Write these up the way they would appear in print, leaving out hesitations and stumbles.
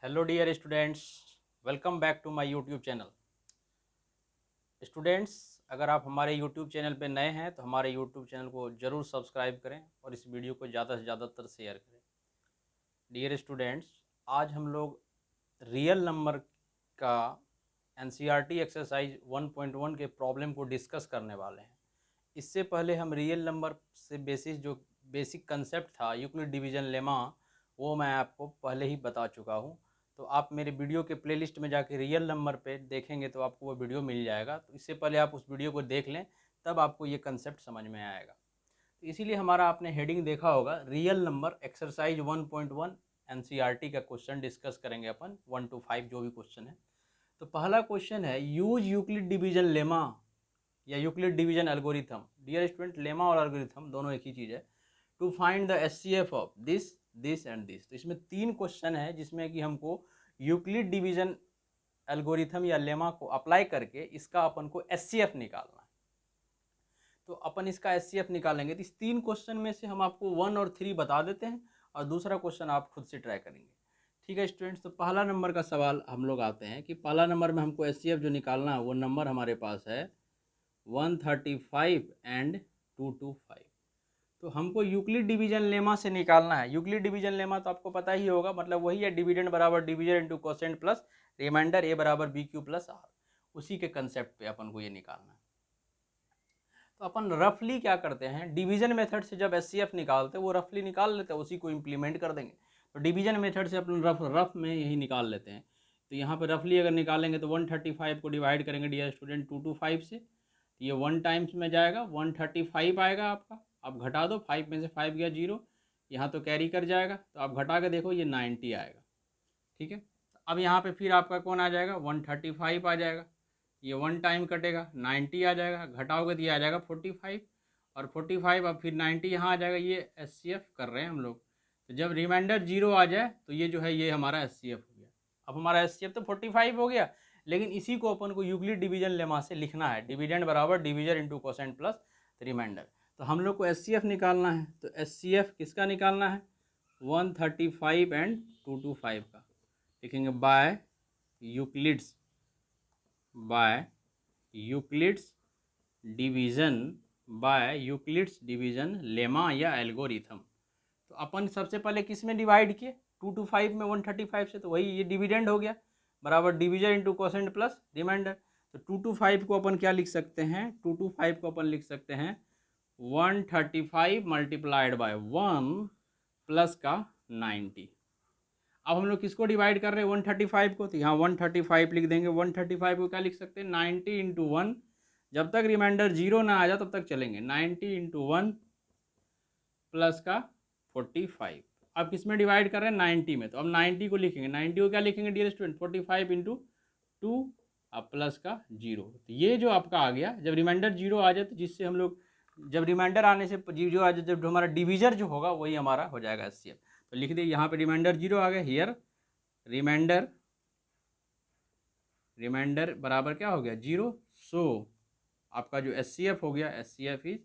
Hello dear students, welcome back to my YouTube channel. Students, अगर आप हमारे YouTube channel पे नए हैं तो हमारे यूट्यूब चैनल को ज़रूर सब्सक्राइब करें और इस वीडियो को ज़्यादा से ज़्यादातर शेयर करें। डियर स्टूडेंट्स, आज हम लोग रियल नंबर का एनसीईआरटी एक्सरसाइज 1.1 के प्रॉब्लम को डिस्कस करने वाले हैं। इससे पहले हम रियल नंबर से बेसिक कंसेप्ट था यूक्लिड डिवीजन लेमा, वो मैं आपको पहले ही बता चुका हूँ। तो आप मेरे वीडियो के प्लेलिस्ट में जाके रियल नंबर पे देखेंगे तो आपको वो वीडियो मिल जाएगा। तो इससे पहले आप उस वीडियो को देख लें, तब आपको ये कंसेप्ट समझ में आएगा। तो इसीलिए हमारा आपने हेडिंग देखा होगा, रियल नंबर एक्सरसाइज 1.1 एनसीईआरटी का क्वेश्चन डिस्कस करेंगे अपन 1 to 5 जो भी क्वेश्चन है। तो पहला क्वेश्चन है, यूज यूक्लिड डिवीजन लेमा या Euclid division algorithm. Dear student, lemma और एल्गोरिथम दोनों एक ही चीज़ है। To find the HCF of this this and this. तो इसमें 3 क्वेश्चन है जिसमें कि हमको यूक्लिड डिवीजन एल्गोरिथम या लेमा को अप्लाई करके इसका अपन को एचसीएफ निकालना है। तो अपन इसका एचसीएफ निकालेंगे। तो इस 3 क्वेश्चन में से हम आपको 1 और 3 बता देते हैं और दूसरा क्वेश्चन आप खुद से ट्राई करेंगे। ठीक है स्टूडेंट्स, तो पहला नंबर का सवाल हम लोग आते हैं कि पहला नंबर में हमको एचसीएफ जो निकालना है वो नंबर हमारे पास है 135 एंड 225। तो हमको यूक्लिड डिवीजन लेमा से निकालना है। यूक्लिड डिवीजन लेमा तो आपको पता ही होगा, मतलब वही है, डिविडेंड बराबर division into quotient plus remainder A बराबर बी क्यू प्लस आर। उसी के कंसेप्ट पे अपन को ये निकालना है। तो अपन रफली क्या करते हैं, डिवीजन मेथड से जब एचसीएफ निकालते हैं वो रफली निकाल लेते हैं, उसी को इम्प्लीमेंट कर देंगे। तो डिवीजन मेथड से अपन रफ में यही निकाल लेते हैं। तो यहाँ पे रफली अगर निकालेंगे तो 135 को डिवाइड करेंगे डियर स्टूडेंट 225 से। ये 1 टाइम्स में जाएगा, 135 आएगा आपका। आप घटा दो, 5 में से 5 गया 0, यहाँ तो कैरी कर जाएगा, तो आप घटा के देखो ये 90 आएगा। ठीक है, अब यहाँ पे फिर आपका कौन आ जाएगा, 135 आ जाएगा। ये 1 टाइम कटेगा, 90 आ जाएगा, घटाओगे तो ये आ जाएगा 45, और 45 अब फिर 90 यहाँ आ जाएगा। ये एचसीएफ कर रहे हैं हम लोग। तो जब रिमाइंडर 0 आ जाए तो ये जो है ये हमारा एचसीएफ हो गया। अब हमारा एचसीएफ तो 45 हो गया, लेकिन इसी को अपन को यूक्लिड डिवीजन लेमा से लिखना है, डिविडेंड बराबर division into quotient plus remainder. तो हम लोग को एचसीएफ निकालना है। तो एचसीएफ किसका निकालना है, 135 एंड 225 का। लिखेंगे by Euclid's, by Euclid's division, by Euclid's division lemma या एल्गोरिथम। तो अपन सबसे पहले किस में डिवाइड किए, 225 में 135 से, तो वही ये डिविडेंड हो गया बराबर division into quotient plus remainder. तो 225 को अपन क्या लिख सकते हैं, 225 को अपन लिख सकते हैं 135 मल्टीप्लाइड बाय 1 प्लस का 90। अब हम लोग किसको डिवाइड कर रहे हैं, 135 को, तो यहाँ 135 लिख देंगे। 135 को क्या लिख सकते हैं, 90 इंटू 1। जब तक रिमाइंडर 0 ना आ जाए तब तक चलेंगे, 90 इंटू 1 प्लस का 45। अब किस में डिवाइड कर रहे हैं, 90 में। तो अब 90 को लिखेंगे, 90 को क्या लिखेंगे डियर स्टूडेंट, 45 इंटू 2 अब प्लस का 0। तो ये जो आपका आ गया, जब रिमाइंडर 0 आ जाए तो जिससे हम लोग, जब रिमाइंडर आने से जो आ जाए, जब हमारा डिविजर जो होगा वही हमारा हो जाएगा एचसीएफ। तो लिख दिए यहाँ पे रिमाइंडर 0 आ गया, हियर रिमाइंडर, रिमाइंडर बराबर क्या हो गया 0। सो आपका जो एचसीएफ हो गया, एचसीएफ इज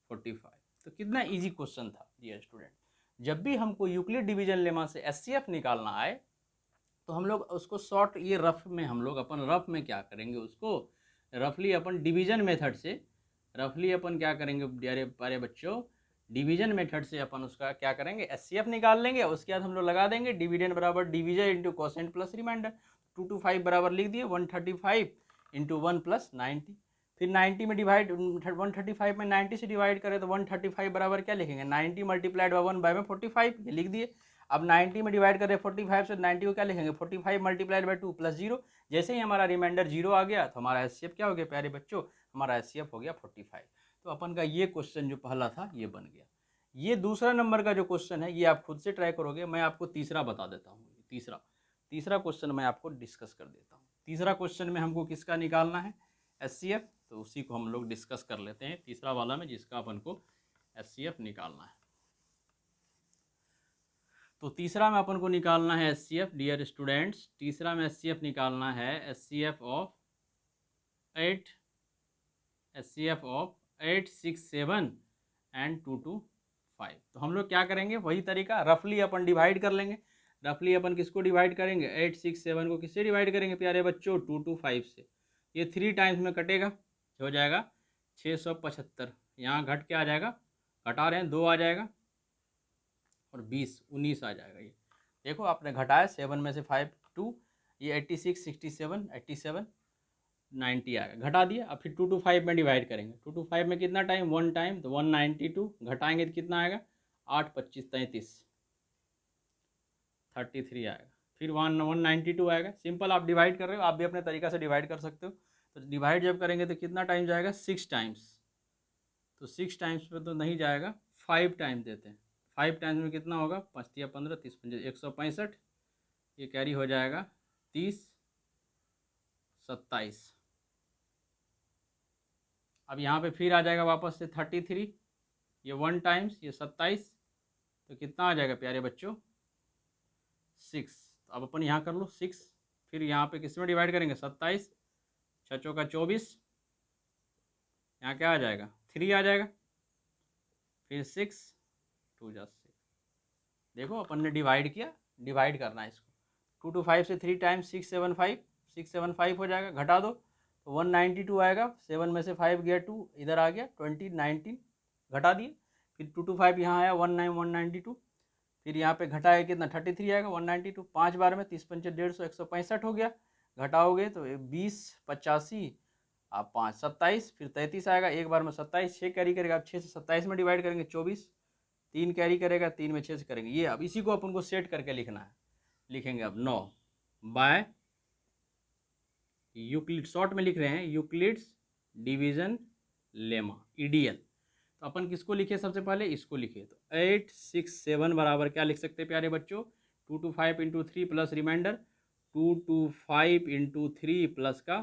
45। तो कितना इजी क्वेश्चन था डियर स्टूडेंट। जब भी हमको यूक्लिड डिवीजन लेमा से एचसीएफ निकालना आए तो हम लोग उसको शॉर्ट, ये रफ में हम लोग अपन रफ में क्या करेंगे, उसको रफली अपन डिवीजन मेथड से, रफली अपन क्या करेंगे प्यारे बच्चों, डिवीजन मेथड से अपन उसका क्या करेंगे, एचसीएफ निकाल लेंगे। उसके बाद हम लोग लगा देंगे डिविडेंड बराबर division into quotient plus remainder. 225 बराबर लिख दिए 135 इंटू 1 प्लस 90। फिर 90 में डिवाइड, 135 में 90 से डिवाइड करें तो 135 बराबर क्या लिखेंगे, 90 मल्टीप्लाइड बाय 1 बाय में 45, ये लिख दिए। अब 90 में डिवाइड करें 45 से, 90 को क्या लिखेंगे, 45 मल्टीप्लाइड बाय 2 प्लस 0। जैसे ही हमारा रिमाइंडर 0 आ गया तो हमारा एचसीएफ क्या हो गया प्यारे बच्चों, हमारा एचसीएफ हो गया 45। तो अपन का ये क्वेश्चन जो पहला था ये बन गया। ये दूसरा नंबर का जो क्वेश्चन है ये आप खुद से ट्राई करोगे, मैं आपको तीसरा बता देता हूँ। तीसरा क्वेश्चन मैं आपको डिस्कस कर देता हूँ। तीसरा क्वेश्चन में हमको किसका निकालना है, एचसीएफ। तो उसी को हम लोग डिस्कस कर लेते हैं, तीसरा वाला में जिसका अपन को एचसीएफ निकालना है। तो तीसरा में अपन को निकालना है एचसीएफ डियर स्टूडेंट्स। तीसरा में एचसीएफ निकालना है, HCF of 8, HCF of 8, 6, 7 and 2, 2, 5। तो हम लोग क्या करेंगे, वही तरीका, रफली अपन डिवाइड कर लेंगे। रफली अपन किसको डिवाइड करेंगे, 867 को किससे डिवाइड करेंगे प्यारे बच्चों, 225 से। ये 3 टाइम्स में कटेगा, हो जाएगा 675। यहाँ घट के आ जाएगा, घटा रहे हैं 2 आ जाएगा और 20 19 आ जाएगा। ये देखो आपने घटाया 7 में से 5 2, ये 86 67 87 90 आएगा, घटा दिया। अब फिर 2 to 5 में डिवाइड करेंगे, 2 to 5 में कितना टाइम, 1 टाइम, तो 192 घटाएंगे तो कितना आएगा, 8 25 33 33 आएगा। फिर 192 आएगा। सिंपल, आप डिवाइड कर रहे हो, आप भी अपने तरीका से डिवाइड कर सकते हो। तो डिवाइड जब करेंगे तो कितना टाइम जाएगा, 6 टाइम्स। तो 6 टाइम्स पे तो नहीं जाएगा, 5 टाइम्स देते हैं। 5 टाइम्स में कितना होगा, 5 या 15 30 165, ये कैरी हो जाएगा 30 27। अब यहाँ पे फिर आ जाएगा वापस से 33, ये 1 टाइम्स, ये 27, तो कितना आ जाएगा प्यारे बच्चों, 6। तो अब अपन यहाँ कर लो 6, फिर यहाँ पे किस में डिवाइड करेंगे, 27 6 चौका 24, यहाँ क्या आ जाएगा, 3 आ जाएगा, फिर 6 2 जा 6। देखो अपन ने डिवाइड किया, डिवाइड करना है इसको। 2 to 5 से 3 टाइम्स 675 हो जाएगा, घटा दो तो 192 आएगा। 7 में से 5 गया 2, इधर आ गया 20 19, घटा दिए। फिर 2 to 5 यहाँ आया 192, फिर यहाँ पे घटाया कितना, 33 आएगा, 192 5 बार में 30 पंचे 150 165 हो गया। घटाओगे तो 20 85, आप 5 27, फिर 33 आएगा, एक बार में 27, 6 कैरी करेगा। आप 6 से 27 में डिवाइड करेंगे 24, 3 कैरी करेगा, 3 में 6 से करेंगे। ये अब इसी को अपन को सेट करके लिखना है। लिखेंगे अब 9 बाय यूक्लिड, शॉर्ट में लिख रहे हैं यूक्लिड्स डिवीजन लेमा, ईडीएल। तो अपन किसको लिखे, सबसे पहले इसको लिखे। तो 867 बराबर क्या लिख सकते हैं प्यारे बच्चों, 2 to 5 into 3 plus remainder 2 to 5 into 3 plus का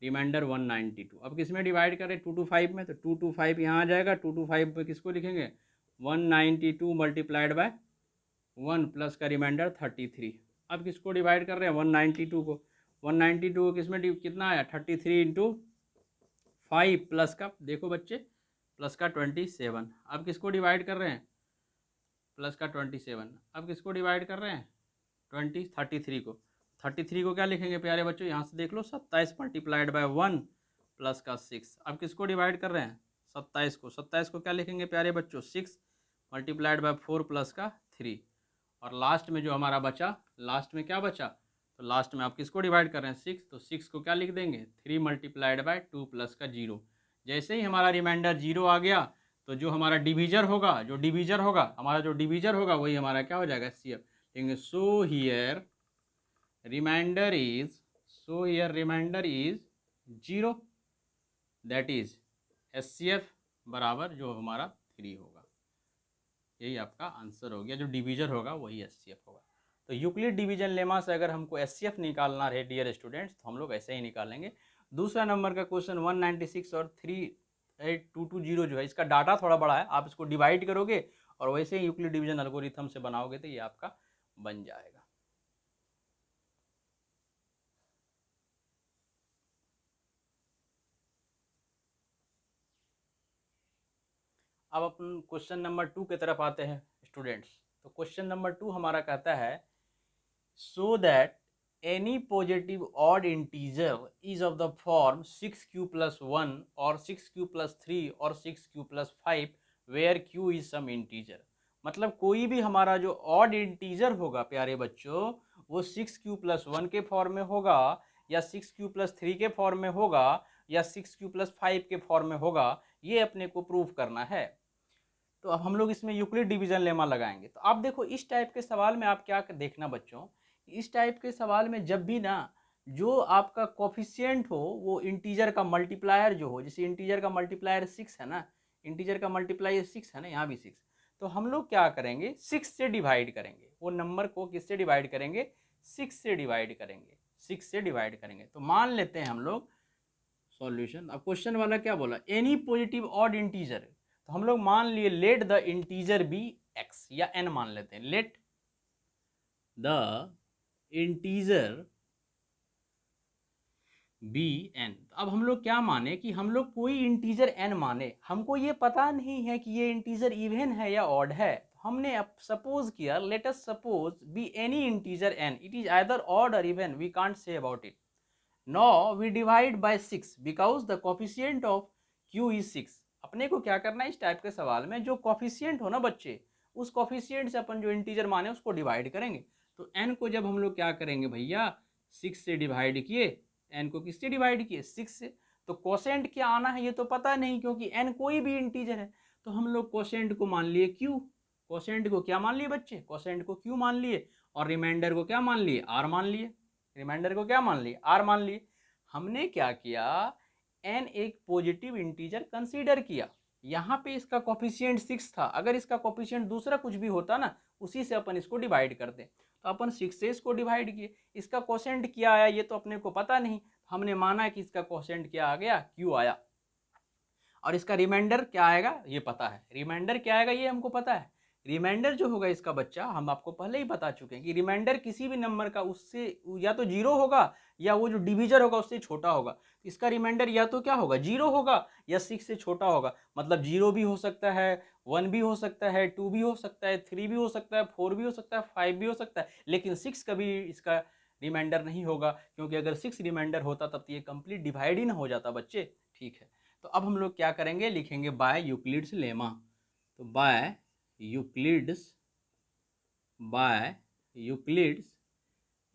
रिमाइंडर 192। अब किस में डिवाइड करें, 2 to 5 में, तो 2 to 5 यहाँ आ जाएगा। 2 to 5 में किसको लिखेंगे, 192 मल्टीप्लाइड बाय 1 प्लस का रिमाइंडर 33। अब किसको डिवाइड कर रहे हैं, 192 को। 192 को किस में कितना आया, 33 इंटू 5 प्लस का, देखो बच्चे, प्लस का 27। अब किसको डिवाइड कर रहे हैं, प्लस का 27। अब किसको डिवाइड कर रहे हैं, 33 को। 33 को क्या लिखेंगे प्यारे बच्चों, यहाँ से देख लो, 27 मल्टीप्लाइड बाय 1 प्लस का 6। अब किसको डिवाइड कर रहे हैं, 27 को। 27 को क्या लिखेंगे प्यारे बच्चों, 6 मल्टीप्लाइड बाय 4 प्लस का 3। और लास्ट में जो हमारा बचा, लास्ट में क्या बचा, तो लास्ट में आप किसको डिवाइड कर रहे हैं, 6, तो 6 को क्या लिख देंगे, 3 मल्टीप्लाइड बाय 2 प्लस का 0। जैसे ही हमारा रिमाइंडर 0 आ गया, तो जो हमारा डिवीजर होगा, हमारा जो डिवीजर होगा वही हमारा क्या हो जाएगा, सी एफ। लेंगे so here remainder is 0, that is S C F बराबर जो हमारा 3 होगा। यही आपका आंसर हो गया, जो डिवीजर होगा वही एस सी एफ होगा। तो यूक्लिड डिवीजन लेमा से अगर हमको एस सी एफ निकालना रहे डियर स्टूडेंट्स, तो हम लोग ऐसे ही निकालेंगे। दूसरा नंबर का क्वेश्चन 196 और 38220 जो है, इसका डाटा थोड़ा बड़ा है, आप इसको डिवाइड करोगे और वैसे ही यूक्लिड डिवीजन एल्गोरिथम से बनाओगे तो ये आपका बन जाएगा। अब अपन क्वेश्चन नंबर 2 की तरफ आते हैं स्टूडेंट्स। तो क्वेश्चन नंबर 2 हमारा कहता है, so that any positive odd integer is of the form 6q plus 1 or 6q plus 3 or 6q plus 5 where q is some integer। मतलब कोई भी हमारा जो odd integer होगा प्यारे बच्चों, वो 6q plus 1 के फॉर्म में होगा, या 6q plus 3 के फॉर्म में होगा, या 6q plus 5 के फॉर्म में होगा। ये अपने को प्रूव करना है। तो अब हम लोग इसमें यूक्लिड डिवीजन लेमा लगाएंगे। तो आप देखो, इस टाइप के सवाल में आप क्या देखना बच्चों, इस टाइप के सवाल में जब भी ना जो आपका कोफिशिएंट हो वो इंटीजर का मल्टीप्लायर जो हो, जैसे इंटीजर का मल्टीप्लायर 6 है ना, इंटीजर का मल्टीप्लायर 6 है ना, यहाँ भी 6, तो हम लोग क्या करेंगे, 6 से डिवाइड करेंगे। वो नंबर को किससे डिवाइड करेंगे, 6 से डिवाइड करेंगे, 6 से डिवाइड करेंगे। तो मान लेते हैं हम लोग सॉल्यूशन। अब क्वेश्चन वाला क्या बोला, एनी पॉजिटिव ऑड इंटीजर, तो हम लोग मान लिए let the integer be x या एन मान लेते हैं, let the integer be n. अब हम लोग क्या माने कि हम लोग कोई इंटीजर एन माने, हमको ये पता नहीं है कि ये इंटीजर इवन है या ऑड है। हमने सपोज किया, let us suppose B any integer n, it is either odd और even, we can't say about it. Now we divide by 6 because the coefficient of q is 6. अपने को क्या करना है इस टाइप के सवाल में, जो कोफिशिएंट हो ना बच्चे, उस कोफिशिएंट से अपन जो इंटीजर माने उसको डिवाइड करेंगे. तो n को जब हम लोग क्या करेंगे भैया, 6 से डिवाइड किए, n को किससे डिवाइड किए, 6 से. तो कोसेंट क्या आना है ये तो पता नहीं, क्योंकि n कोई भी इंटीजर है. तो हम लोग कोसेंट को मान लिए q, कोसेंट को क्या मान लिए बच्चे, कोसेंट को q मान लिए, और रिमाइंडर को क्या मान लिए, r मान लिए. रिमाइंडर को क्या मान लिए, r मान लिए. हमने क्या किया, n एक पॉजिटिव इंटीजर कंसीडर किया. यहाँ पे इसका कोफिशिएंट 6 था, अगर इसका कोफिशिएंट दूसरा कुछ भी होता ना, उसी से अपन इसको डिवाइड करते. तो अपन 6 से इसको डिवाइड किए. इसका कोसेंट क्या आया ये तो अपने को पता नहीं, हमने माना कि इसका कोसेंट क्या आ गया, q आया. और इसका रिमाइंडर क्या आएगा ये पता है, रिमाइंडर क्या आएगा ये हमको पता है. रिमाइंडर जो होगा इसका बच्चा, हम आपको पहले ही बता चुके हैं कि रिमाइंडर किसी भी नंबर का उससे या तो जीरो होगा या वो जो डिविजर होगा उससे छोटा होगा. इसका रिमाइंडर या तो क्या होगा, जीरो होगा या 6 से छोटा होगा. मतलब जीरो भी हो सकता है, 1 भी हो सकता है, 2 भी हो सकता है, 3 भी हो सकता है, 4 भी हो सकता है, 5 भी हो सकता है, लेकिन 6 कभी इसका रिमाइंडर नहीं होगा, क्योंकि अगर 6 रिमाइंडर होता तब तो ये कंप्लीट डिवाइड ही ना हो जाता बच्चे. ठीक है, तो अब हम लोग क्या करेंगे, लिखेंगे बाय यूक्लिड्स लेमा. तो बाय यूक्लिड्स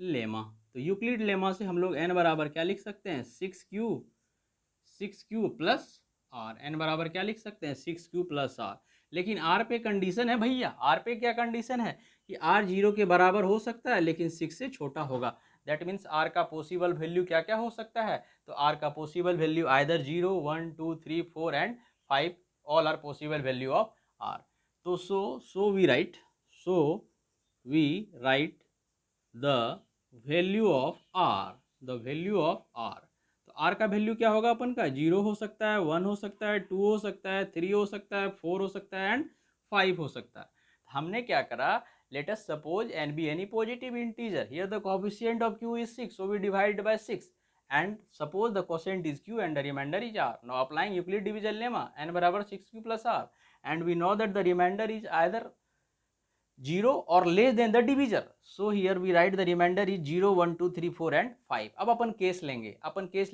लेमा. तो यूक्लिड लेमा से हम लोग n बराबर क्या लिख सकते हैं, 6q प्लस आर. n बराबर क्या लिख सकते हैं, 6q प्लस आर. लेकिन r पे कंडीशन है भैया, r पे क्या कंडीशन है कि r 0 के बराबर हो सकता है लेकिन 6 से छोटा होगा. दैट मीन्स r का पॉसिबल वैल्यू क्या क्या हो सकता है, तो r का possible value either 0, 1, 2, 3, 4 and 5, all are possible value of r. तो so we write the value of r, the value of r. तो r का वैल्यू क्या होगा अपन का, 0 हो सकता है, 1 हो सकता है, 2 हो सकता है, 3 हो सकता है, 4 हो सकता है एंड 5 हो सकता है. हमने क्या करा, let us suppose n be any positive integer, here the coefficient of q is 6, so we divide by 6, and suppose the quotient is q and the remainder is r. Now applying Euclid division lemma, n बराबर 6q plus r, and we know that the remainder is either 0 or less than the divisor. So here we write the remainder is 0, 1, 2, 3, 4 and 5. अब अपन case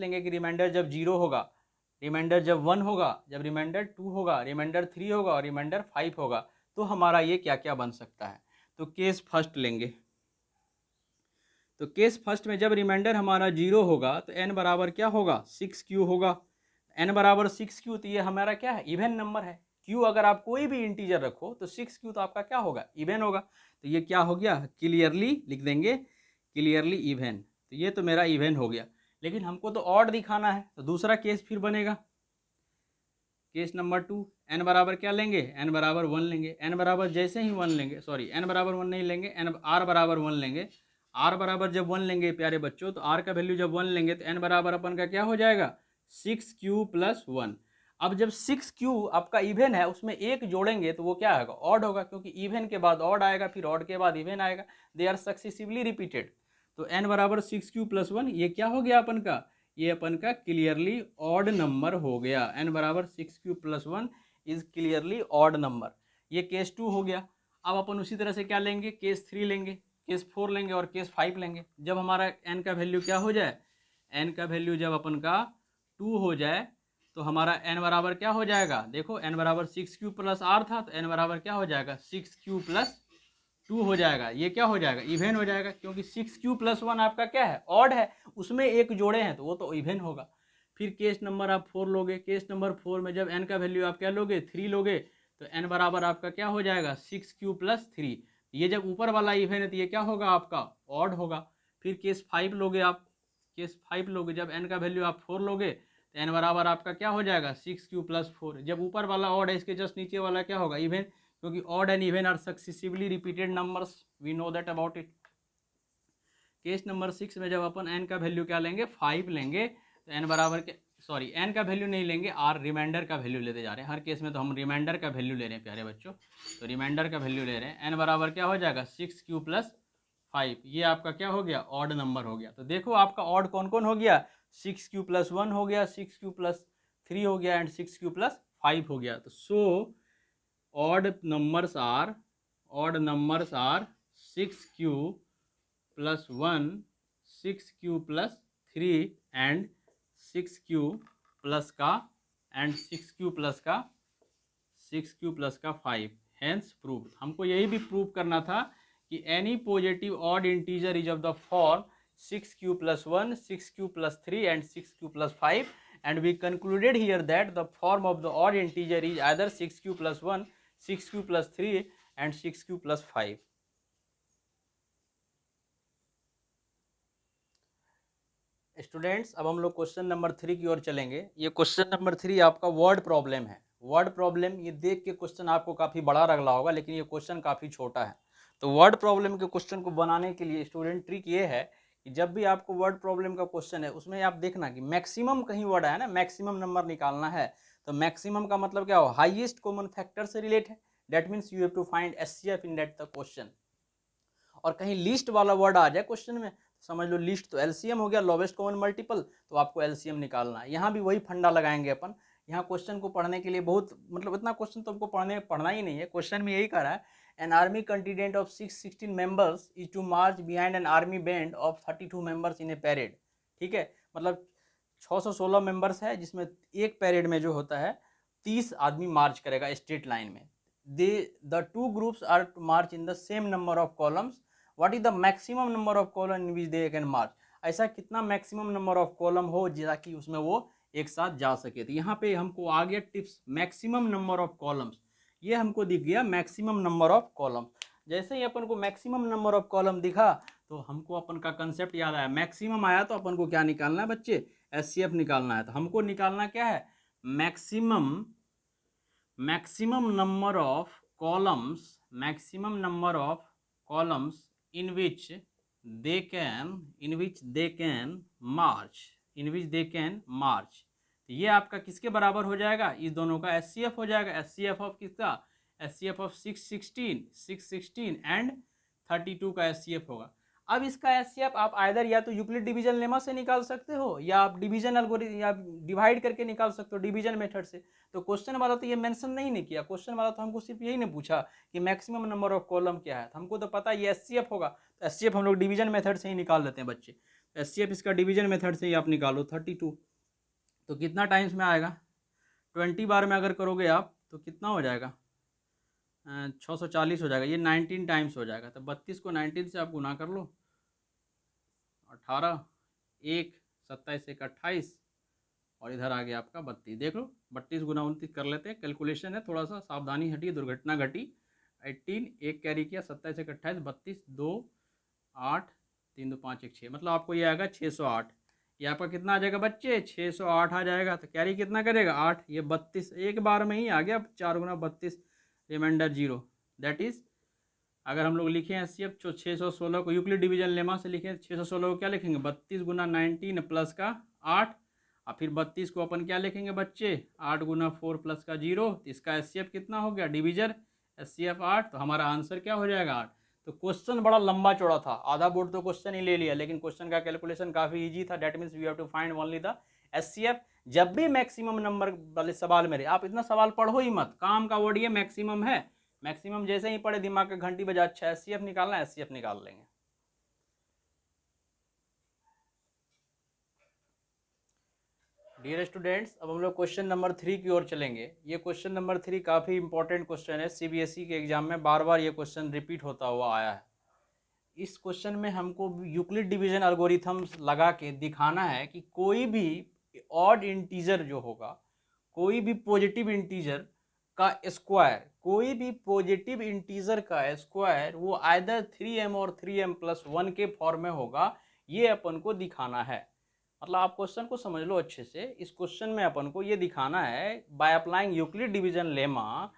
लेंगे कि reminder जब 0 होगा, reminder जब 1 होगा, जब reminder 2 होगा, रिमाइंडर 3 होगा और रिमाइंडर 5 होगा, तो हमारा ये क्या क्या बन सकता है. तो केस फर्स्ट लेंगे. तो केस फर्स्ट में जब रिमाइंडर हमारा 0 होगा तो n बराबर क्या होगा, 6q होगा. n बराबर 6q, तो ये हमारा क्या है, इवन नंबर है. q अगर आप कोई भी इंटीजर रखो तो 6q तो आपका क्या होगा, इवन होगा. तो ये क्या हो गया, क्लियरली लिख देंगे, क्लियरली इवन. तो ये तो मेरा इवन हो गया, लेकिन हमको तो ऑड दिखाना है. तो दूसरा केस फिर बनेगा, केस नंबर 2. n बराबर क्या लेंगे, n बराबर 1 लेंगे. n बराबर जैसे ही 1 लेंगे, सॉरी n बराबर 1 नहीं लेंगे, n r बराबर 1 लेंगे. r बराबर जब 1 लेंगे प्यारे बच्चों, तो r का वैल्यू जब 1 लेंगे तो n बराबर अपन का क्या हो जाएगा, 6q प्लस 1. अब जब 6q आपका इवन है, उसमें एक जोड़ेंगे तो वो क्या होगा, ऑड होगा, क्योंकि इवन के बाद ऑड आएगा, फिर ऑड के बाद इवन आएगा, दे आर सक्सेसिवली रिपीटेड. तो n बराबर 6q प्लस 1, ये क्या हो गया अपन का, ये अपन का क्लियरली ऑड नंबर हो गया. n बराबर 6q plus 1 is clearly odd number. ये केस 2 हो गया. अब अपन उसी तरह से क्या लेंगे, केस 3 लेंगे, केस 4 लेंगे और केस 5 लेंगे. जब हमारा n का वैल्यू क्या हो जाए, n का वैल्यू जब अपन का 2 हो जाए तो हमारा n बराबर क्या हो जाएगा, देखो n बराबर 6q प्लस r था, तो n बराबर क्या हो जाएगा, 6q प्लस 2 हो जाएगा. ये क्या हो जाएगा, इवन हो जाएगा, क्योंकि 6q प्लस 1 आपका क्या है, ऑड है, उसमें एक जोड़े हैं तो वो तो इवन होगा. फिर केस नंबर आप 4 लोगे. केस नंबर 4 में जब n का वैल्यू आप क्या लोगे, 3 लोगे, तो n बराबर आपका क्या हो जाएगा, 6q प्लस 3. ये जब ऊपर वाला इवन है तो ये क्या होगा आपका, ऑड होगा. फिर केस 5 लोगे आप, केस 5 लोगे, जब n का वैल्यू आप 4 लोगे तो n बराबर आपका क्या हो जाएगा, 6q प्लस 4. जब ऊपर वाला ऑड है, इसके जस्ट नीचे वाला क्या होगा, इवन, क्योंकि odd and even are successively repeated numbers, we know that about it. Case number 6 में जब अपन n का वैल्यू क्या लेंगे, 5 लेंगे, तो n बराबर के, सॉरी n का वैल्यू नहीं लेंगे, r रिमाइंडर का वैल्यू लेते जा रहे हैं. हर केस में तो हम रिमाइंडर का वैल्यू ले रहे हैं प्यारे बच्चों. तो रिमाइंडर का वैल्यू ले रहे हैं, n बराबर क्या हो जाएगा, 6q प्लस 5. ये आपका क्या हो गया, ऑड नंबर हो गया. तो देखो आपका ऑड कौन कौन हो गया, 6q प्लस 1 हो गया, 6q प्लस 3 हो गया एंड 6q प्लस 5 हो गया. तो so odd numbers are odd numbers are 6q plus 1, 6q plus 3 and 6q plus का and 6q plus का 5। हेंस प्रूव, हमको यही भी प्रूव करना था कि any positive odd integer is of the form 6q plus 1, 6q plus 3 and 6q plus 5, and we concluded here that the form of the odd integer is either 6q plus 1, 6q plus 3 and 6q plus 5। Students, अब हम लोग question number 3 की ओर चलेंगे। ये question number 3 आपका word problem है। Word problem, ये देख के क्वेश्चन आपको काफ़ी बड़ा लग रहा होगा, लेकिन ये क्वेश्चन काफ़ी छोटा है। तो वर्ड प्रॉब्लम के क्वेश्चन को बनाने के लिए स्टूडेंट ट्रिक ये है कि जब भी आपको वर्ड प्रॉब्लम का क्वेश्चन है, उसमें आप देखना कि मैक्सिमम कहीं वर्ड है ना, मैक्सिमम नंबर निकालना है। तो मैक्सिमम का मतलब क्या हो, हाईएस्ट कॉमन फैक्टर से रिलेट है। That means you have to find HCF in that the question. और कहीं लिस्ट वाला वर्ड आ जाए क्वेश्चन में, समझ लो लिस्ट तो एलसीएम हो गया, लोवेस्ट कॉमन मल्टीपल, तो आपको एलसीएम निकालना है। यहाँ भी वही फंडा लगाएंगे अपन। यहाँ क्वेश्चन को पढ़ने के लिए बहुत, मतलब इतना क्वेश्चन तो आपको पढ़ना ही नहीं है। क्वेश्चन में यही कह रहा है, an army contingent of 616 members is to march behind an army band of 32 members in a parade. ठीक है, मतलब 616 मेंबर्स है, जिसमें एक पैरेड में जो होता है 30 आदमी मार्च करेगा स्ट्रेट लाइन में। The two groups are to march in the same number of columns. What is the maximum number of column in which they can march. ऐसा कितना मैक्सिमम नंबर ऑफ कॉलम हो ताकि उसमें वो एक साथ जा सके। तो यहाँ पे हमको आ गया tips, maximum number of columns. ये हमको दिख गया मैक्सिमम नंबर ऑफ कॉलम। जैसे ही अपन को मैक्सिमम नंबर ऑफ कॉलम दिखा, तो हमको अपन का कंसेप्ट याद आया। मैक्सिमम आया तो अपन को क्या निकालना है बच्चे, एचसीएफ निकालना है। तो हमको निकालना क्या है, maximum number of columns, maximum number of columns in which they can march। तो ये आपका किसके बराबर हो जाएगा, इस दोनों का एचसीएफ हो जाएगा। एचसीएफ ऑफ किसका, एचसीएफ ऑफ 616 एंड 32 का एचसीएफ होगा। अब इसका एचसीएफ आप आइदर या तो यूक्लिड डिवीजन लेमा से निकाल सकते हो, या आप डिवीजन एल्गोरिथम या डिवाइड करके निकाल सकते हो डिवीजन मेथड से। तो क्वेश्चन वाला तो ये मेंशन नहीं किया। क्वेश्चन वाला तो हमको सिर्फ यही नहीं पूछा कि मैक्सिमम नंबर ऑफ कॉलम क्या है। तो हमको तो पता है ये एचसीएफ होगा, तो एचसीएफ हम लोग डिवीजन मेथड से ही निकाल लेते हैं बच्चे। एचसीएफ इसका डिवीजन मेथड से ही आप निकालो 32। तो कितना टाइम्स में आएगा, 20 बार में अगर करोगे आप तो कितना हो जाएगा, 640 हो जाएगा। ये 19 टाइम्स हो जाएगा। तो 32 को 19 से आप गुना कर लो, 18, 1, 27 1 28, और इधर आ गया आपका 32। देख लो 32 गुना 29 कर लेते हैं। कैलकुलेशन है, थोड़ा सा सावधानी हटी, दुर्घटना घटी। 18, 1 कैरी किया, 27 1 28, 32, 2 8, 3 2 5 1 6, मतलब आपको ये आएगा 608। ये आपका कितना आ जाएगा बच्चे, 608 आ जाएगा। तो कैरी कितना करेगा, 8, ये 32 एक बार में ही आ गया। 4 गुना 32, रिमाइंडर 0। दैट इज, अगर हम लोग लिखें एस सी एफ 616 को यूक्लिड डिवीजन लेमा से लिखें, 616 को क्या लिखेंगे, 32 गुना 19 प्लस का 8, और फिर 32 को अपन क्या लिखेंगे बच्चे, 8 गुना 4 प्लस का 0। तो इसका एस सी एफ कितना हो गया, डिवीजन एस सी एफ 8। तो हमारा आंसर क्या हो जाएगा, 8। तो क्वेश्चन बड़ा लंबा चौड़ा था, आधा बोर्ड तो क्वेश्चन ही ले लिया, लेकिन क्वेश्चन का कैलकुलेशन काफी इजी था। That means we have to find only the HCF. जब भी मैक्सिमम नंबर वाले सवाल मेरे, आप इतना सवाल पढ़ो ही मत, काम का वर्ड ये मैक्सिमम है। मैक्सिमम जैसे ही पढ़े दिमाग का घंटी बजा, अच्छा एचसीएफ निकालना है, एचसीएफ निकाल लेंगे। डियर स्टूडेंट्स, अब हम लोग क्वेश्चन नंबर 3 की ओर चलेंगे। ये क्वेश्चन नंबर 3 काफ़ी इंपॉर्टेंट क्वेश्चन है। सीबीएसई के एग्जाम में बार बार ये क्वेश्चन रिपीट होता हुआ आया है। इस क्वेश्चन में हमको यूक्लिड डिवीजन एल्गोरिथम्स लगा के दिखाना है कि कोई भी ऑड इंटीजर जो होगा, कोई भी पॉजिटिव इंटीजर का स्क्वायर, कोई भी पॉजिटिव इंटीजर का स्क्वायर वो आइदर 3m और 3m प्लस 1 के फॉर्म में होगा। ये अपन को दिखाना है। मतलब आप क्वेश्चन को समझ लो अच्छे से। इस क्वेश्चन में अपन को ये दिखाना है, by applying Euclid division lemma,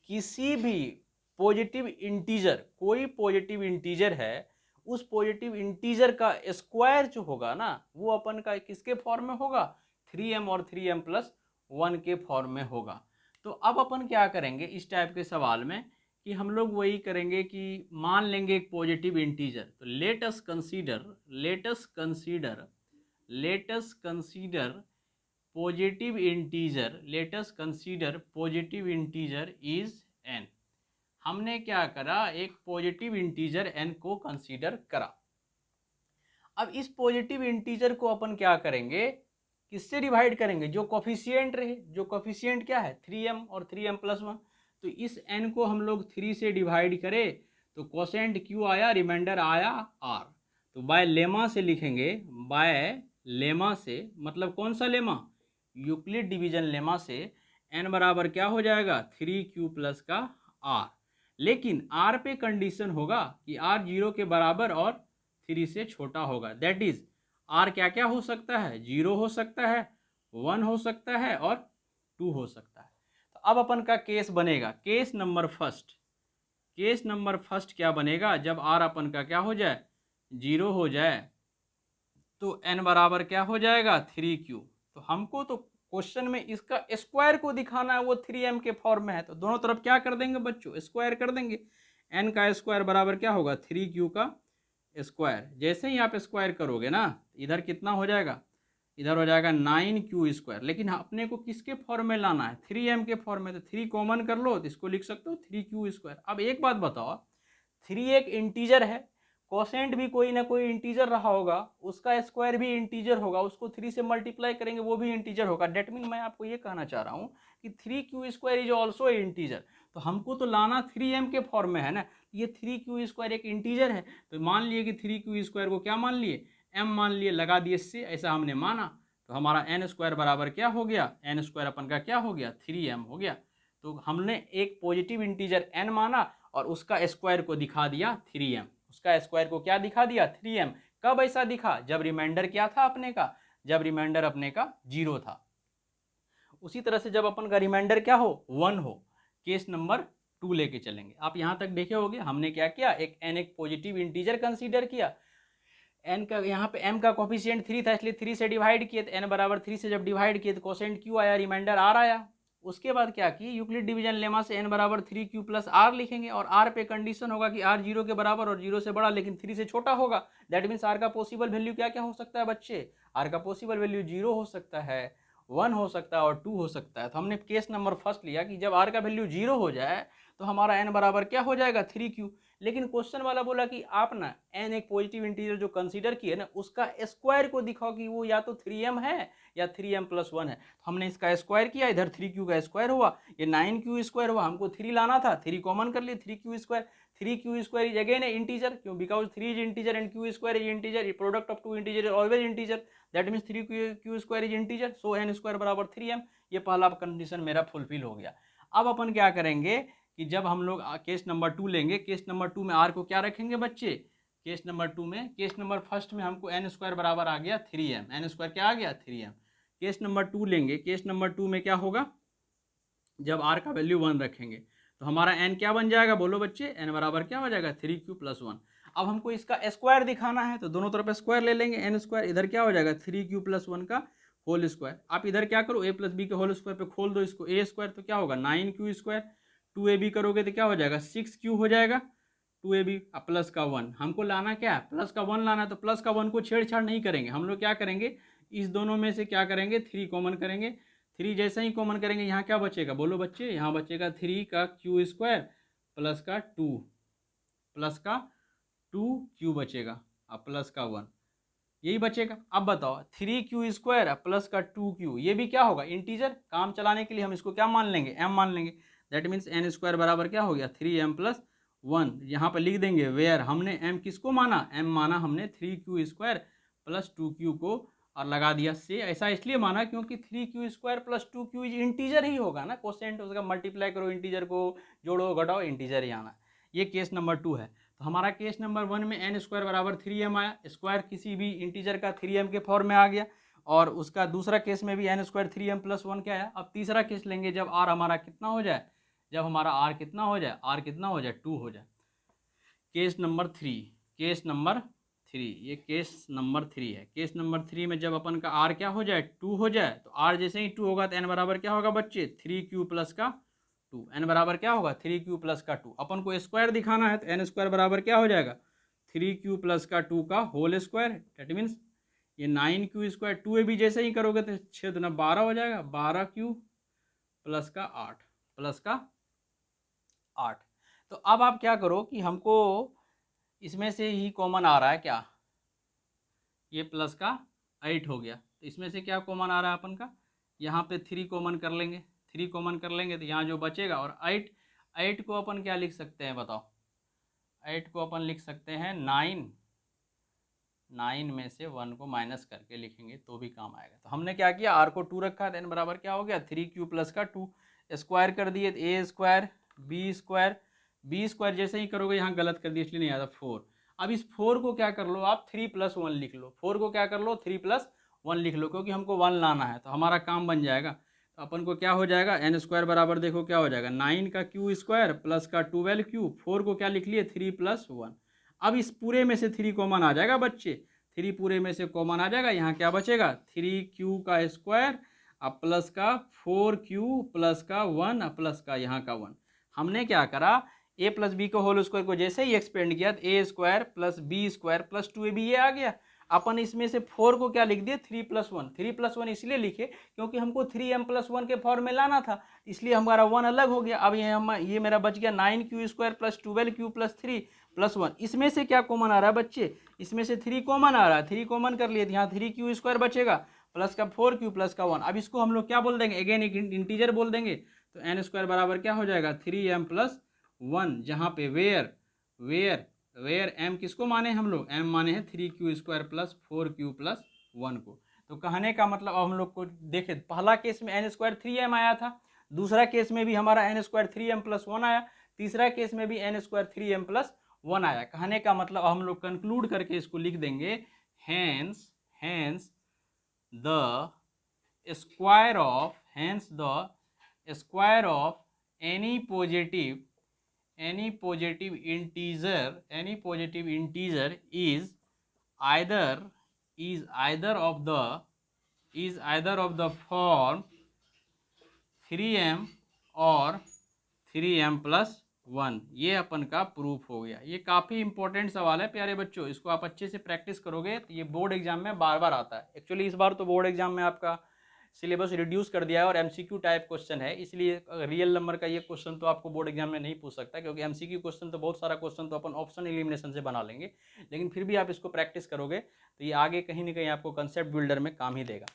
किसी भी पॉजिटिव इंटीजर, कोई पॉजिटिव इंटीजर है, उस पॉजिटिव इंटीजर का स्क्वायर जो होगा ना, वो अपन का किसके फॉर्म में होगा, 3m और 3m प्लस 1 के फॉर्म में होगा। तो अब अपन क्या करेंगे इस टाइप के सवाल में, कि हम लोग वही करेंगे कि मान लेंगे एक पॉजिटिव इंटीजर। तो let us consider positive integer is n। हमने क्या करा, एक पॉजिटिव इंटीजर n को कंसीडर करा। अब इस पॉजिटिव इंटीजर को अपन क्या करेंगे, किससे डिवाइड करेंगे, जो कोफिशिएंट रहे, जो कोफिशिएंट क्या है 3m और 3m प्लस 1। तो इस n को हम लोग 3 से डिवाइड करें तो कोसेंट q आया, रिमाइंडर आया r। तो बाय लेमा से लिखेंगे, बाय लेमा से मतलब कौन सा लेमा, यूक्लिड डिवीजन लेमा से n बराबर क्या हो जाएगा 3q प्लस का r। लेकिन r पे कंडीशन होगा कि r 0 के बराबर और 3 से छोटा होगा। दैट इज r क्या क्या हो सकता है, 0 हो सकता है, 1 हो सकता है और 2 हो सकता है। तो अब अपन का केस बनेगा case number first. Case number first क्या बनेगा, जब r अपन का क्या हो जाए 0 हो जाए तो n बराबर क्या हो जाएगा 3q। तो हमको तो क्वेश्चन में इसका स्क्वायर को दिखाना है, वो 3m के फॉर्म में है, तो दोनों तरफ क्या कर देंगे बच्चों, स्क्वायर कर देंगे। n का स्क्वायर बराबर क्या होगा 3q का स्क्वायर। जैसे ही आप स्क्वायर करोगे ना, इधर कितना हो जाएगा, इधर हो जाएगा 9q स्क्वायर। लेकिन अपने को किसके फॉर्म में लाना है, 3m के फॉर्म में, तो 3 कॉमन कर लो तो इसको लिख सकते हो 3q स्क्वायर। अब एक बात बताओ, 3 एक इंटीजर है, कोसेंट भी कोई ना कोई इंटीजर रहा होगा, उसका स्क्वायर भी इंटीजर होगा, उसको 3 से मल्टीप्लाई करेंगे वो भी इंटीजर होगा। डेट मीन मैं आपको ये कहना चाह रहा हूँ कि 3q square is also integer. तो हमको तो लाना 3m के फॉर्म में है ना, ये 3q स्क्वायर एक इंटीजर है। तो मान लिए कि 3q स्क्वायर को क्या मान लिए, m मान लिए, लगा दिए इससे, ऐसा हमने माना। तो हमारा n स्क्वायर बराबर क्या हो गया, n स्क्वायर अपन का क्या हो गया 3m हो गया। तो हमने एक पॉजिटिव इंटीजर n माना और उसका स्क्वायर को दिखा दिया 3m, उसका स्क्वायर को क्या दिखा दिया 3m। कब ऐसा दिखा, जब रिमाइंडर क्या था अपने का, जब रिमाइंडर अपने का 0 था। उसी तरह से जब अपन का रिमाइंडर क्या हो 1 हो, केस नंबर 2 लेके चलेंगे। आप यहां तक देखे होगे हमने क्या किया, एक n एक पॉजिटिव इंटीजर कंसीडर किया, n का यहाँ पे m का कोफिशिएंट 3 था इसलिए 3 से डिवाइड किए, तो n बराबर 3 से जब डिवाइड किए तो कोसेंट q आया, रिमाइंडर r आया। उसके बाद क्या किए, यूक्लिड डिवीजन लेमा से n बराबर 3q प्लस r लिखेंगे, और r पे कंडीशन होगा कि r 0 के बराबर और 0 से बड़ा लेकिन 3 से छोटा होगा। दैट मीन्स r का पॉसिबल वैल्यू क्या क्या हो सकता है बच्चे, r का पॉसिबल वैल्यू 0 हो सकता है, 1 हो सकता है और 2 हो सकता है। तो हमने केस नंबर फर्स्ट लिया कि जब r का वैल्यू 0 हो जाए तो हमारा n बराबर क्या हो जाएगा 3q। लेकिन क्वेश्चन वाला बोला कि आप ना n एक पॉजिटिव इंटीजर जो कंसीडर किए ना, उसका स्क्वायर को दिखाओ कि वो या तो 3m है या 3m प्लस 1 है। तो हमने इसका स्क्वायर किया, इधर 3q का स्क्वायर हुआ, ये 9q स्क्वायर हुआ, हमको 3 लाना था, 3 कॉमन कर लिए 3q square. 3q square is again integer, क्यों, because 3 is integer and q square is integer, product of two integer is always integer, that means 3q square is integer, so n square बराबर 3m। ये पहला condition मेरा fulfil हो गया। अब अपन क्या करेंगे कि जब हम लोग केस नंबर 2 लेंगे, केस नंबर 2 में r को क्या रखेंगे बच्चे, केस नंबर 2 में, केस नंबर फर्स्ट में हमको n स्क्वायर बराबर आ गया 3m, n स्क्वायर क्या आ गया 3m। केस नंबर 2 लेंगे, केस नंबर 2 में क्या होगा, जब r का वैल्यू 1 रखेंगे तो हमारा n क्या बन जाएगा, बोलो बच्चे, n बराबर क्या हो जाएगा 3q प्लस 1। अब हमको इसका स्क्वायर दिखाना है तो दोनों तरफ स्क्वायर ले लेंगे, n स्क्वायर इधर क्या हो जाएगा 3q प्लस 1 का होल स्क्वायर। आप इधर क्या करो, a प्लस बी के होल स्क्वायर पे खोल दो इसको, a स्क्वायर तो क्या होगा 9q स्क्वायर, 2ab करोगे तो क्या हो जाएगा 6q हो जाएगा, 2ab प्लस का 1, हमको लाना क्या है प्लस का 1 लाना है। तो प्लस का 1 को छेड़छाड़ नहीं करेंगे, हम लोग क्या करेंगे, इस दोनों में से क्या करेंगे 3 कॉमन करेंगे। 3 जैसे ही कॉमन करेंगे यहाँ क्या बचेगा, बोलो बच्चे, यहाँ बचेगा 3 का q स्क्वायर प्लस का 2, प्लस का 2q बचेगा और प्लस का 1, यही बचेगा। अब बताओ 3q स्क्वायर प्लस का 2q, ये भी क्या होगा इंटीजर, काम चलाने के लिए हम इसको क्या मान लेंगे m मान लेंगे। दैट मीन्स n स्क्वायर बराबर क्या हो गया 3m प्लस 1। यहाँ पर लिख देंगे वेयर हमने m किसको माना, m माना हमने 3q स्क्वायर प्लस 2q को, और लगा दिया से। ऐसा इसलिए माना क्योंकि 3q square plus 2q integer ही होगा ना, कोसेंट उसका मल्टीप्लाई करो इंटीजर को, जोड़ो घटाओ इंटीजर ही आना। ये केस नंबर 2 है। तो हमारा केस नंबर 1 में n स्क्वायर बराबर 3m आया, स्क्वायर किसी भी इंटीजर का 3m के फॉर्म में आ गया, और उसका दूसरा केस में भी n स्क्वायर 3m प्लस 1 क्या आया। अब तीसरा केस लेंगे जब r हमारा कितना हो जाए, जब हमारा r कितना हो जाए, r कितना हो जाए 2 हो जाए। केस नंबर 3, केस नंबर 3, ये केस नंबर 3 है। केस नंबर 3 में जब अपन का r क्या हो जाए 2 हो जाए, तो r जैसे ही 2 होगा तो n बराबर क्या होगा बच्चे 3q प्लस का 2, n बराबर क्या होगा 3q प्लस का 2। अपन को स्क्वायर दिखाना है तो n स्क्वायर बराबर क्या हो जाएगा 3q प्लस का 2 का होल स्क्वायर। दैट मीन्स ये 9q स्क्वायर, 2ab जैसे ही करोगे तो 6 दूना 12 हो जाएगा, 12q प्लस का 8, प्लस का 8। तो अब आप क्या करो कि हमको इसमें से ही कॉमन आ रहा है क्या, ये प्लस का 8 हो गया, तो इसमें से क्या कॉमन आ रहा है अपन का, यहाँ पे 3 कॉमन कर लेंगे, 3 कॉमन कर लेंगे तो यहाँ जो बचेगा, और 8 को अपन क्या लिख सकते हैं बताओ, 8 को अपन लिख सकते हैं 9 में से 1 को माइनस करके लिखेंगे तो भी काम आएगा। तो हमने क्या किया, आर को 2 रखा, देन बराबर क्या हो गया 3 प्लस का 2, स्क्वायर कर दिए, ए स्क्वायर बी स्क्वायर जैसे ही करोगे, यहाँ गलत कर दिया इसलिए नहीं आता 4। अब इस 4 को क्या कर लो आप 3+1 लिख लो, 4 को क्या कर लो 3+1 लिख लो, क्योंकि हमको 1 लाना है तो हमारा काम बन जाएगा। तो अपन को क्या हो जाएगा एन स्क्वायर बराबर देखो क्या हो जाएगा 9 का क्यू स्क्वायर प्लस का 12 क्यू, 4 को क्या लिख लिए 3+1। अब इस पूरे में से 3 कॉमन आ जाएगा बच्चे, 3 पूरे में से कॉमन आ जाएगा, यहाँ क्या बचेगा 3q का स्क्वायर अब प्लस का 4q प्लस का 1 प्लस का यहाँ का 1। हमने क्या करा a प्लस बी को होल स्क्वायर को जैसे ही एक्सपेंड किया तो a square plus b square plus 2ab ये आ गया। अपन इसमें से 4 को क्या लिख दिए 3+1 इसलिए लिखे क्योंकि हमको 3m+1 के फॉर्म में लाना था, इसलिए हमारा 1 अलग हो गया। अब ये मेरा बच गया 9q square plus 12q plus 3+1। इसमें से क्या कॉमन आ रहा है बच्चे, इसमें से 3 कॉमन आ रहा है, 3 कॉमन कर लिए तो यहाँ 3q स्क्वायर बचेगा प्लस का 4q प्लस का 1। अब इसको हम लोग क्या बोल देंगे, अगेन एक इंटीजर बोल देंगे, तो एन स्क्वायर बराबर क्या हो जाएगा 3m+1, जहाँ पे वेयर m किसको माने हम लोग, m माने हैं 3q square plus 4q plus 1 को। तो कहने का मतलब अब हम लोग को देखे, पहला केस में एन स्क्वायर 3m आया था, दूसरा केस में भी हमारा एन स्क्वायर 3m+1 आया, तीसरा केस में भी एन स्क्वायर 3m+1 आया। कहने का मतलब हम लोग कंक्लूड करके इसको लिख देंगे, hence the square of any positive integer is either of the form 3m और 3m+1। ये अपन का प्रूफ हो गया। ये काफ़ी इंपॉर्टेंट सवाल है प्यारे बच्चों, इसको आप अच्छे से प्रैक्टिस करोगे तो ये बोर्ड एग्जाम में बार बार आता है। एक्चुअली इस बार तो बोर्ड एग्जाम में आपका सिलेबस रिड्यूस कर दिया है और एमसीक्यू टाइप क्वेश्चन है, इसलिए रियल नंबर का ये क्वेश्चन तो आपको बोर्ड एग्जाम में नहीं पूछ सकता, क्योंकि एमसीक्यू क्वेश्चन तो बहुत सारा क्वेश्चन तो अपन ऑप्शन एलिमिनेशन से बना लेंगे, लेकिन फिर भी आप इसको प्रैक्टिस करोगे तो ये आगे कहीं ना कहीं आपको कंसेप्ट बिल्डर में काम ही देगा।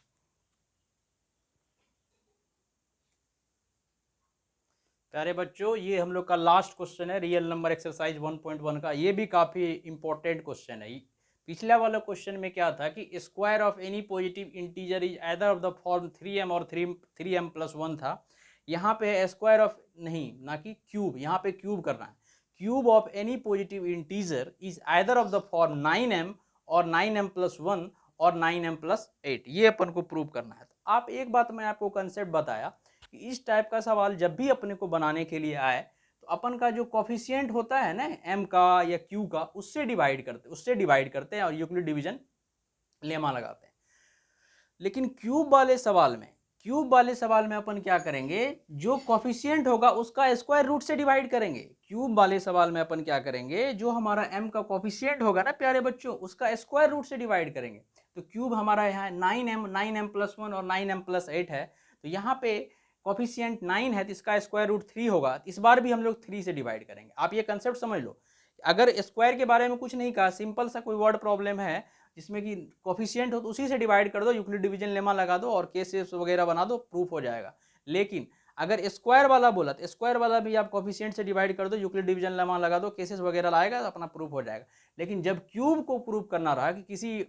प्यारे बच्चों, ये हम लोग का लास्ट क्वेश्चन है रियल नंबर एक्सरसाइज 1.1 का। ये भी काफ़ी इंपॉर्टेंट क्वेश्चन है। पिछला वाला क्वेश्चन में क्या था कि square of any positive integer is either of the form 3m और 3m+1 था। यहाँ पे स्क्वायर ऑफ नहीं, ना कि क्यूब, यहाँ पे क्यूब करना है। Cube of any positive integer is either of the form 9m और 9m+1 और 9m+8, ये अपन को प्रूव करना है। तो आप एक बात मैं आपको कंसेप्ट बताया कि इस टाइप का सवाल जब भी अपने को बनाने के लिए आए तो अपन का जो कोफिशिएंट होता है ना m का या q का, उससे डिवाइड करते हैं और यूक्लिड डिवीजन लेमा लगाते हैं। लेकिन क्यूब वाले सवाल में अपन क्या करेंगे, जो कोफिशिएंट होगा उसका स्क्वायर रूट से डिवाइड करेंगे। क्यूब वाले सवाल में अपन क्या करेंगे, जो हमारा m का कोफिशिएंट होगा ना प्यारे बच्चों, उसका स्क्वायर रूट से डिवाइड करेंगे। तो क्यूब हमारा यहाँ 9m+1 और 9m+8 है, तो यहाँ पे कोफिशिएंट 9 है तो इसका स्क्वायर रूट 3 होगा। इस बार भी हम लोग 3 से डिवाइड करेंगे। आप ये कंसेप्ट समझ लो, अगर स्क्वायर के बारे में कुछ नहीं कहा, सिंपल सा कोई वर्ड प्रॉब्लम है जिसमें कि कोफिशिएंट हो तो उसी से डिवाइड कर दो, यूक्लिड डिवीजन लेमा लगा दो और केसेस वगैरह बना दो, प्रूफ हो जाएगा। लेकिन अगर स्क्वायर वाला बोला तो स्क्वायर वाला भी आप कोफिशिएंट से डिवाइड कर दो, यूक्लिड डिवीजन लेमा लगा दो, केसेस वगैरह लाएगा तो अपना प्रूफ हो जाएगा। लेकिन जब क्यूब को प्रूफ करना रहा कि किसी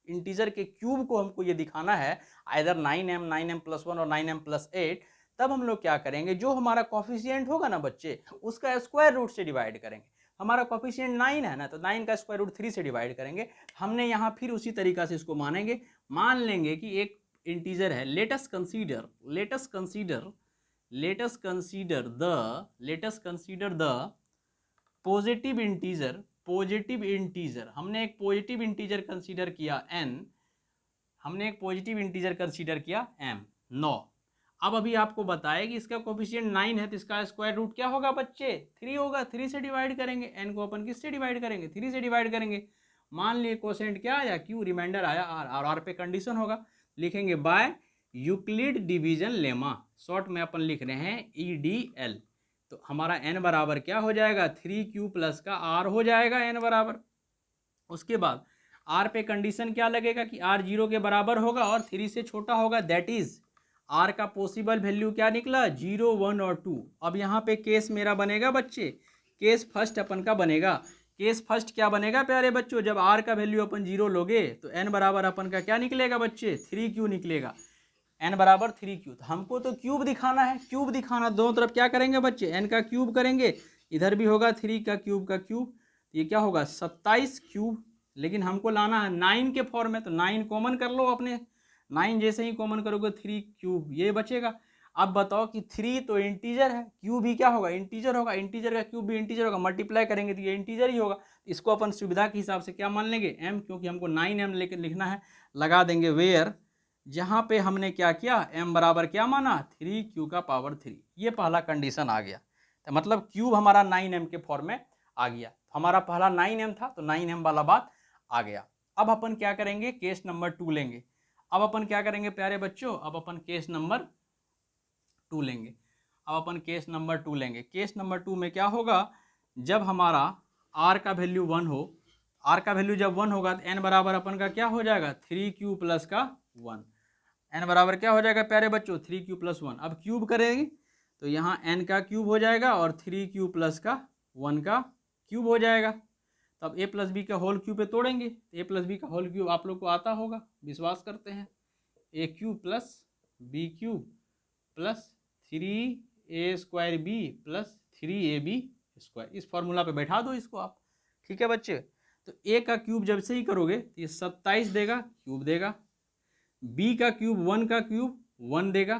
इंटीजर के क्यूब को हमको ये दिखाना है आइदर 9m 9m+1 और 9m+8, तब हम लोग क्या करेंगे, जो हमारा कोफिशिएंट होगा ना बच्चे, उसका स्क्वायर रूट से डिवाइड करेंगे। हमारा कोफिशिएंट 9 है ना, तो 9 का स्क्वायर रूट 3 से डिवाइड करेंगे। हमने यहाँ फिर उसी तरीका से इसको मानेंगे, मान लेंगे कि एक इंटीजर है, let us consider the positive integer. हमने एक पॉजिटिव इंटीजर कंसीडर किया n, हमने एक पॉजिटिव इंटीजर कंसीडर किया m 9। अब अभी आपको बताया कि इसका कोफिशिएंट 9 है तो इसका स्क्वायर रूट क्या होगा बच्चे, 3 होगा। 3 से डिवाइड करेंगे, n को अपन किससे डिवाइड करेंगे, 3 से डिवाइड करेंगे। मान लिए कोसेंट क्या आया, q, रिमाइंडर आया r, और r पे कंडीशन होगा, लिखेंगे by Euclid division lemma, short में अपन लिख रहे हैं EDL। तो हमारा n बराबर क्या हो जाएगा, 3q प्लस का r हो जाएगा n बराबर। उसके बाद r पे कंडीशन क्या लगेगा कि r 0 के बराबर होगा और 3 से छोटा होगा, दैट इज r का पॉसिबल वैल्यू क्या निकला, 0, 1 और 2। अब यहाँ पे केस मेरा बनेगा बच्चे, केस फर्स्ट अपन का बनेगा। केस फर्स्ट क्या बनेगा प्यारे बच्चों, जब r का वैल्यू अपन 0 लोगे तो n बराबर अपन का क्या निकलेगा बच्चे, 3q निकलेगा। n बराबर 3q, तो हमको तो क्यूब दिखाना है, क्यूब दिखाना, दोनों तरफ क्या करेंगे बच्चे, n का क्यूब करेंगे, इधर भी होगा 3 का क्यूब, ये क्या होगा 27 क्यूब। लेकिन हमको लाना है 9 के फॉर्म में, तो 9 कॉमन कर लो अपने, 9 जैसे ही कॉमन करोगे 3 क्यूब ये बचेगा। अब बताओ कि 3 तो इंटीजर है, क्यूब भी क्या होगा, इंटीजर होगा, इंटीजर का क्यूब भी इंटीजर होगा, मल्टीप्लाई करेंगे तो ये इंटीजर ही होगा। इसको अपन सुविधा के हिसाब से क्या मान लेंगे, m, क्योंकि हमको 9m लेकर लिखना है, लगा देंगे वेयर, जहाँ पे हमने क्या किया, m बराबर क्या माना, 3q का पावर 3। ये पहला कंडीशन आ गया, तो मतलब क्यूब हमारा 9m के फॉर्म में आ गया। हमारा पहला 9m था तो 9m वाला बात आ गया। अब अपन क्या करेंगे, केस नंबर 2 लेंगे। अब अपन क्या करेंगे प्यारे बच्चों, अब अपन केस नंबर 2 लेंगे। अब अपन केस नंबर 2 लेंगे। केस नंबर 2 में क्या होगा, जब हमारा r का वैल्यू 1 हो, r का वैल्यू जब 1 होगा तो n बराबर अपन का क्या हो जाएगा, 3q प्लस का 1। n बराबर क्या हो जाएगा प्यारे बच्चों, 3q प्लस 1। अब क्यूब करेंगे तो यहाँ n का क्यूब हो जाएगा और 3q प्लस का 1 का क्यूब हो जाएगा। तब a प्लस बी का होल क्यूब पे तोड़ेंगे, a प्लस बी का होल क्यूब आप लोग को आता होगा, विश्वास करते हैं, a cube plus b cube plus 3a² b plus 3ab square, इस फॉर्मूला पे बैठा दो इसको आप। ठीक है बच्चे, तो a का क्यूब जब से ही करोगे तो ये 27 देगा, क्यूब देगा, b का क्यूब 1 का क्यूब 1 देगा,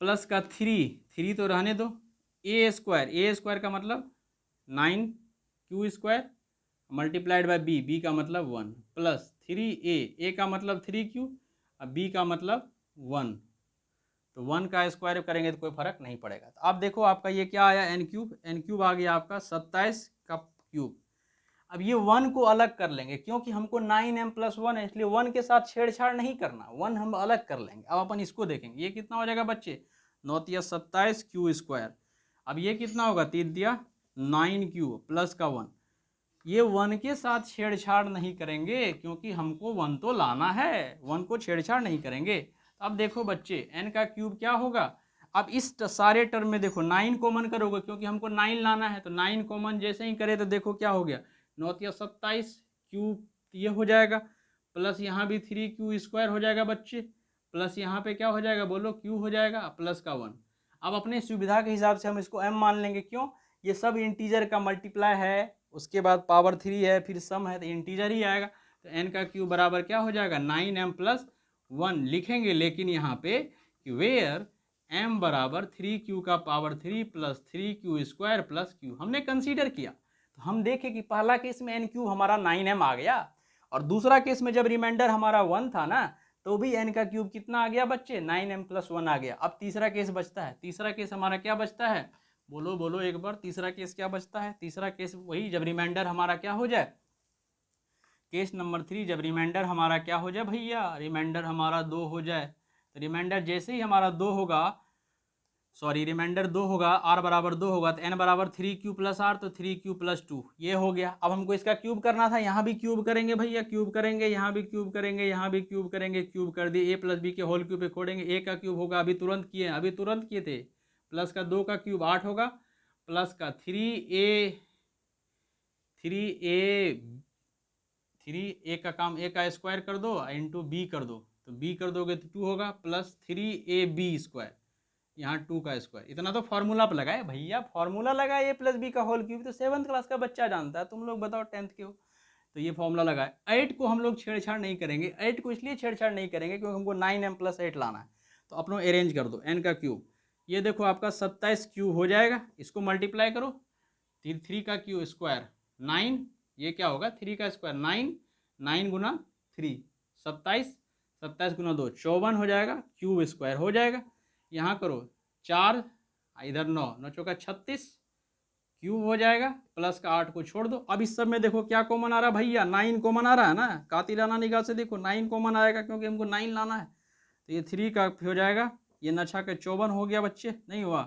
प्लस का 3 तो रहने दो, a² का मतलब 9q² मल्टीप्लाइड बाय b का मतलब 1 प्लस 3a का मतलब 3q, अब b का मतलब 1, तो 1 का स्क्वायर करेंगे तो कोई फर्क नहीं पड़ेगा। तो अब देखो आपका ये क्या आया, n क्यूब आ गया आपका 27 का क्यूब। अब ये 1 को अलग कर लेंगे, क्योंकि हमको 9m प्लस 1 है, इसलिए 1 के साथ छेड़छाड़ नहीं करना, 1 हम अलग कर लेंगे। अब अपन इसको देखेंगे, ये कितना हो जाएगा बच्चे, 9 तिया 27 q²। अब ये कितना होगा, 3 तिया 9q प्लस का 1, ये 1 के साथ छेड़छाड़ नहीं करेंगे, क्योंकि हमको 1 तो लाना है, 1 को छेड़छाड़ नहीं करेंगे। अब देखो बच्चे n का क्यूब क्या होगा, अब इस सारे टर्म में देखो 9 कॉमन करोगे, क्योंकि हमको 9 लाना है, तो 9 कॉमन जैसे ही करे तो देखो क्या हो गया, 9 तिया 27 क्यूब ये हो जाएगा, प्लस यहाँ भी 3q² हो जाएगा बच्चे, प्लस यहाँ पे क्या हो जाएगा बोलो, q हो जाएगा, प्लस का 1। अब अपने सुविधा के हिसाब से हम इसको m मान लेंगे, क्यों, ये सब इंटीजर का मल्टीप्लाई है, उसके बाद पावर 3 है, फिर सम है, तो इंटीजर ही आएगा। तो n का क्यूब बराबर क्या हो जाएगा, 9m प्लस 1 लिखेंगे, लेकिन यहाँ पे वेयर m बराबर 3q का power 3 plus 3q² plus q हमने कंसीडर किया। तो हम देखें कि पहला केस में n क्यूब हमारा 9m आ गया, और दूसरा केस में जब रिमाइंडर हमारा 1 था ना, तो भी n का क्यूब कितना आ गया बच्चे, 9m प्लस 1 आ गया। अब तीसरा केस बचता है, तीसरा केस हमारा क्या बचता है, बोलो बोलो एक बार, तीसरा केस क्या बचता है, तीसरा केस वही जब रिमाइंडर हमारा क्या हो जाए, केस नंबर 3 जब रिमाइंडर हमारा क्या हो जाए भैया, रिमाइंडर हमारा 2 हो जाए। तो रिमाइंडर जैसे ही हमारा 2 होगा, सॉरी रिमाइंडर 2 होगा, r बराबर 2 होगा, तो n बराबर 3q प्लस r, तो 3q प्लस 2 ये हो गया। अब हमको इसका क्यूब करना था, यहाँ भी क्यूब करेंगे भैया, क्यूब करेंगे, यहाँ भी क्यूब करेंगे, यहाँ भी क्यूब करेंगे, क्यूब कर दिए, a प्लस बी के होल क्यूब पे खोलेंगे, a का क्यूब होगा, अभी तुरंत किए थे, प्लस का 2 का क्यूब 8 होगा, प्लस का 3a का काम a का स्क्वायर कर दो इंटू b कर दो, तो b कर दोगे तो 2 होगा, प्लस 3ab², यहाँ 2 का स्क्वायर। इतना तो फॉर्मूला पर लगाए भैया, फॉर्मूला लगाए a प्लस बी का होल क्यूब, तो 7th क्लास का बच्चा जानता है, तुम लोग बताओ 10th के हो। तो ये फॉर्मूला लगाए, 8 को हम लोग छेड़छाड़ नहीं करेंगे, 8 को इसलिए छेड़छाड़ नहीं करेंगे क्योंकि हमको 9m प्लस 8 लाना है। तो अपनों अरेंज कर दो, n का क्यूब, ये देखो आपका 27 क्यूब हो जाएगा, इसको मल्टीप्लाई करो, 3 का क्यूब स्क्वायर 9, ये क्या होगा 3 का स्क्वायर 9, 9 गुना 3 27, 27 गुना 2 54 हो जाएगा, क्यूब स्क्वायर हो जाएगा, यहाँ करो 4 इधर 9, 9 चौका 36 क्यूब हो जाएगा, प्लस का 8 को छोड़ दो। अब इस सब में देखो क्या कॉमन आ रहा है भैया, 9 कॉमन आ रहा है ना, कातिलाना निगाह से देखो 9 कॉमन आएगा, क्योंकि हमको 9 लाना है। तो ये 3 का हो जाएगा, ये नछा के 54 हो गया बच्चे, नहीं हुआ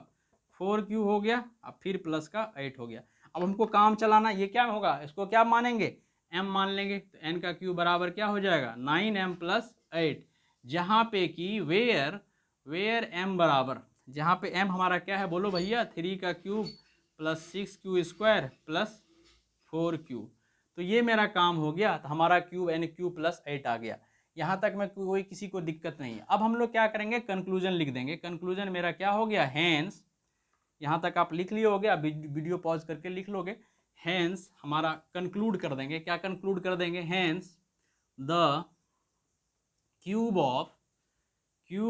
4 क्यूब हो गया, अब फिर प्लस का 8 हो गया। अब हमको काम चलाना, ये क्या होगा, इसको क्या मानेंगे, m मान लेंगे। तो n का क्यूब बराबर क्या हो जाएगा, 9m प्लस 8, जहाँ पे कि वेयर m बराबर, जहाँ पे m हमारा क्या है बोलो भैया, 3 का cube plus 6q² plus 4q। तो ये मेरा काम हो गया, तो हमारा क्यूब n³ प्लस 8 आ गया। यहाँ तक में कोई किसी को दिक्कत नहीं है। अब हम लोग क्या करेंगे, कंक्लूजन लिख देंगे। कंक्लूजन मेरा क्या हो गया, हैंस, यहाँ तक आप लिख लिए हो गया, वीडियो पॉज करके लिख लोगे। हैंस हमारा कंक्लूड कर देंगे, क्या कंक्लूड कर देंगे, hence the cube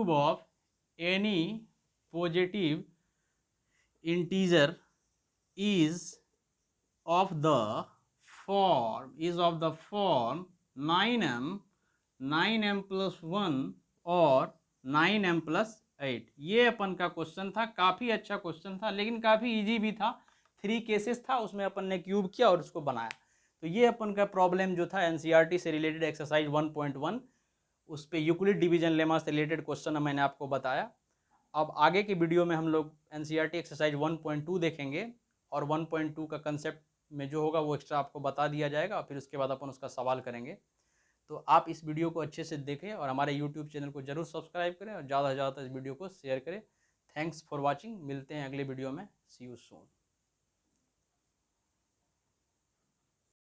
of any positive integer is of the form 9m plus 1 और 9m plus 8। ये अपन का क्वेश्चन था, काफ़ी अच्छा क्वेश्चन था, लेकिन काफ़ी इजी भी था। 3 केसेस था, उसमें अपन ने क्यूब किया और उसको बनाया। तो ये अपन का प्रॉब्लम जो था एनसीईआरटी से रिलेटेड एक्सरसाइज 1.1, उस पर यूक्लिड डिवीजन लेमा से रिलेटेड क्वेश्चन मैंने आपको बताया। अब आगे की वीडियो में हम लोग एनसीईआरटी एक्सरसाइज 1.2 देखेंगे, और 1.2 का कंसेप्ट में जो होगा वो एक्स्ट्रा आपको बता दिया जाएगा, और फिर उसके बाद अपन उसका सवाल करेंगे। तो आप इस वीडियो को अच्छे से देखें और हमारे यूट्यूब चैनल को जरूर सब्सक्राइब करें और ज़्यादा से ज़्यादा इस वीडियो को शेयर करें। थैंक्स फॉर वॉचिंग, मिलते हैं अगले वीडियो में, सी यू सून।